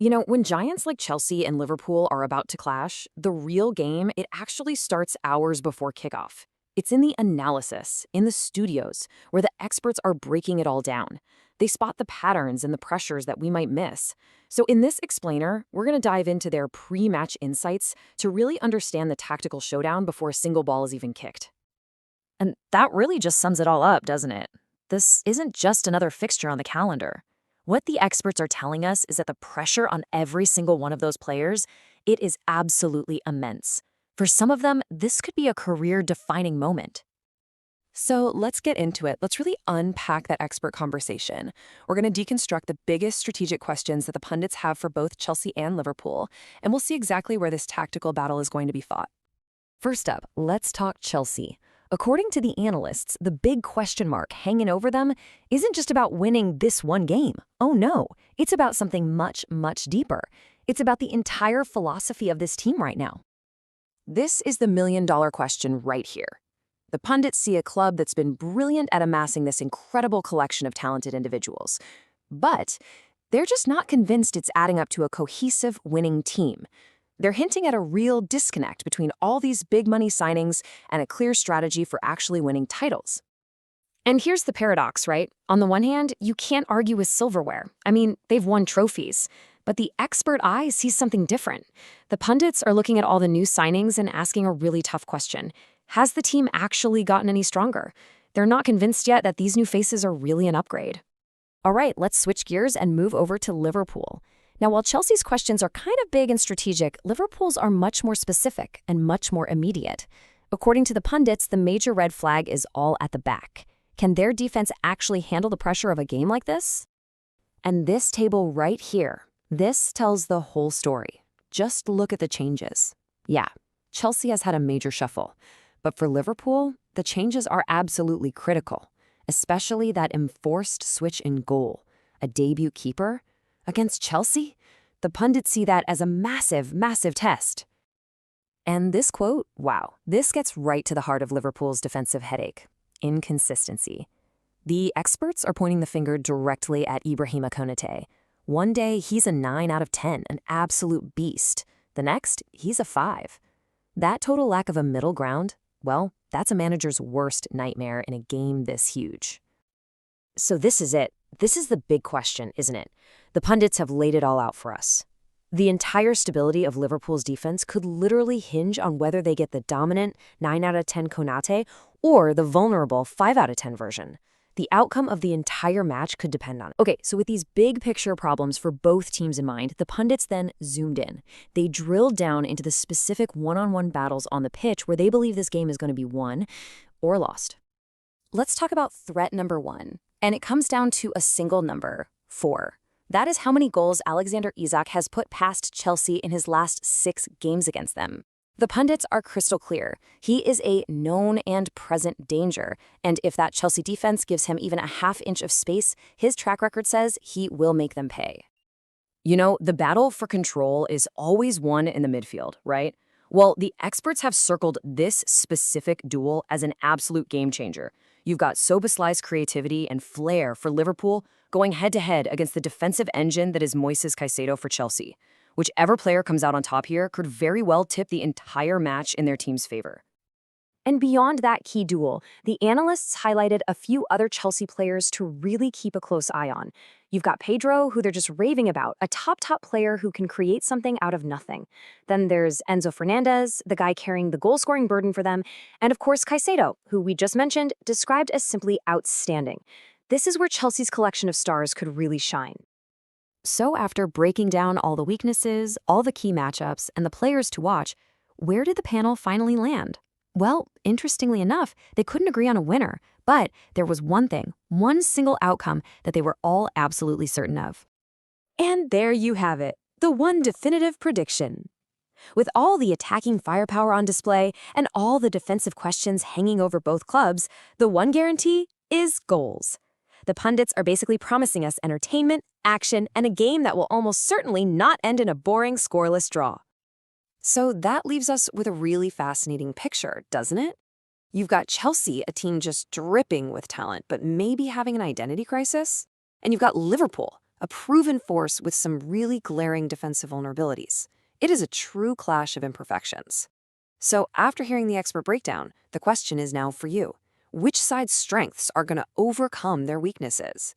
You know, when giants like Chelsea and Liverpool are about to clash, the real game, it actually starts hours before kickoff. It's in the analysis, in the studios, where the experts are breaking it all down. They spot the patterns and the pressures that we might miss. So in this explainer, we're going to dive into their pre-match insights to really understand the tactical showdown before a single ball is even kicked. And that really just sums it all up, doesn't it? This isn't just another fixture on the calendar. What the experts are telling us is that the pressure on every single one of those players, it is absolutely immense. For some of them, this could be a career-defining moment. So let's get into it. Let's really unpack that expert conversation. We're going to deconstruct the biggest strategic questions that the pundits have for both Chelsea and Liverpool, and we'll see exactly where this tactical battle is going to be fought. First up, let's talk Chelsea. According to the analysts, the big question mark hanging over them isn't just about winning this one game. Oh no, it's about something much, much deeper. It's about the entire philosophy of this team right now. This is the million-dollar question right here. The pundits see a club that's been brilliant at amassing this incredible collection of talented individuals. But they're just not convinced it's adding up to a cohesive, winning team. They're hinting at a real disconnect between all these big money signings and a clear strategy for actually winning titles. And here's the paradox, right? On the one hand, you can't argue with silverware. I mean, they've won trophies. But the expert eye sees something different. The pundits are looking at all the new signings and asking a really tough question. Has the team actually gotten any stronger? They're not convinced yet that these new faces are really an upgrade. All right, let's switch gears and move over to Liverpool. Now, while Chelsea's questions are kind of big and strategic, Liverpool's are much more specific and much more immediate. According to the pundits, the major red flag is all at the back. Can their defense actually handle the pressure of a game like this? And this table right here, this tells the whole story. Just look at the changes. Yeah, Chelsea has had a major shuffle. But for Liverpool, the changes are absolutely critical, especially that enforced switch in goal, a debut keeper. Against Chelsea, the pundits see that as a massive, massive test. And this quote, wow, this gets right to the heart of Liverpool's defensive headache: inconsistency. The experts are pointing the finger directly at Ibrahima Konate. One day, he's a 9 out of 10, an absolute beast. The next, he's a 5. That total lack of a middle ground, well, that's a manager's worst nightmare in a game this huge. So this is it. This is the big question, isn't it? The pundits have laid it all out for us. The entire stability of Liverpool's defense could literally hinge on whether they get the dominant 9 out of 10 Konate or the vulnerable 5 out of 10 version. The outcome of the entire match could depend on it. Okay, so with these big picture problems for both teams in mind, the pundits then zoomed in. They drilled down into the specific one-on-one battles on the pitch where they believe this game is going to be won or lost. Let's talk about threat number 1, and it comes down to a single number, 4. That is how many goals Alexander Isak has put past Chelsea in his last 6 games against them. The pundits are crystal clear. He is a known and present danger, and if that Chelsea defense gives him even a half inch of space, his track record says he will make them pay. You know, the battle for control is always won in the midfield, right? Well, the experts have circled this specific duel as an absolute game changer. You've got Soboslai's creativity and flair for Liverpool going head-to-head against the defensive engine that is Moises Caicedo for Chelsea. Whichever player comes out on top here could very well tip the entire match in their team's favor. And beyond that key duel, the analysts highlighted a few other Chelsea players to really keep a close eye on. You've got Pedro, who they're just raving about, a top player who can create something out of nothing. Then there's Enzo Fernandez, the guy carrying the goal-scoring burden for them, and of course Caicedo, who we just mentioned, described as simply outstanding. This is where Chelsea's collection of stars could really shine. So after breaking down all the weaknesses, all the key matchups, and the players to watch, where did the panel finally land? Well, interestingly enough, they couldn't agree on a winner, but there was one thing, one single outcome that they were all absolutely certain of. And there you have it, the one definitive prediction. With all the attacking firepower on display and all the defensive questions hanging over both clubs, the one guarantee is goals. The pundits are basically promising us entertainment, action, and a game that will almost certainly not end in a boring, scoreless draw. So that leaves us with a really fascinating picture, doesn't it? You've got Chelsea, a team just dripping with talent, but maybe having an identity crisis. And you've got Liverpool, a proven force with some really glaring defensive vulnerabilities. It is a true clash of imperfections. So after hearing the expert breakdown, the question is now for you. Which side's strengths are going to overcome their weaknesses?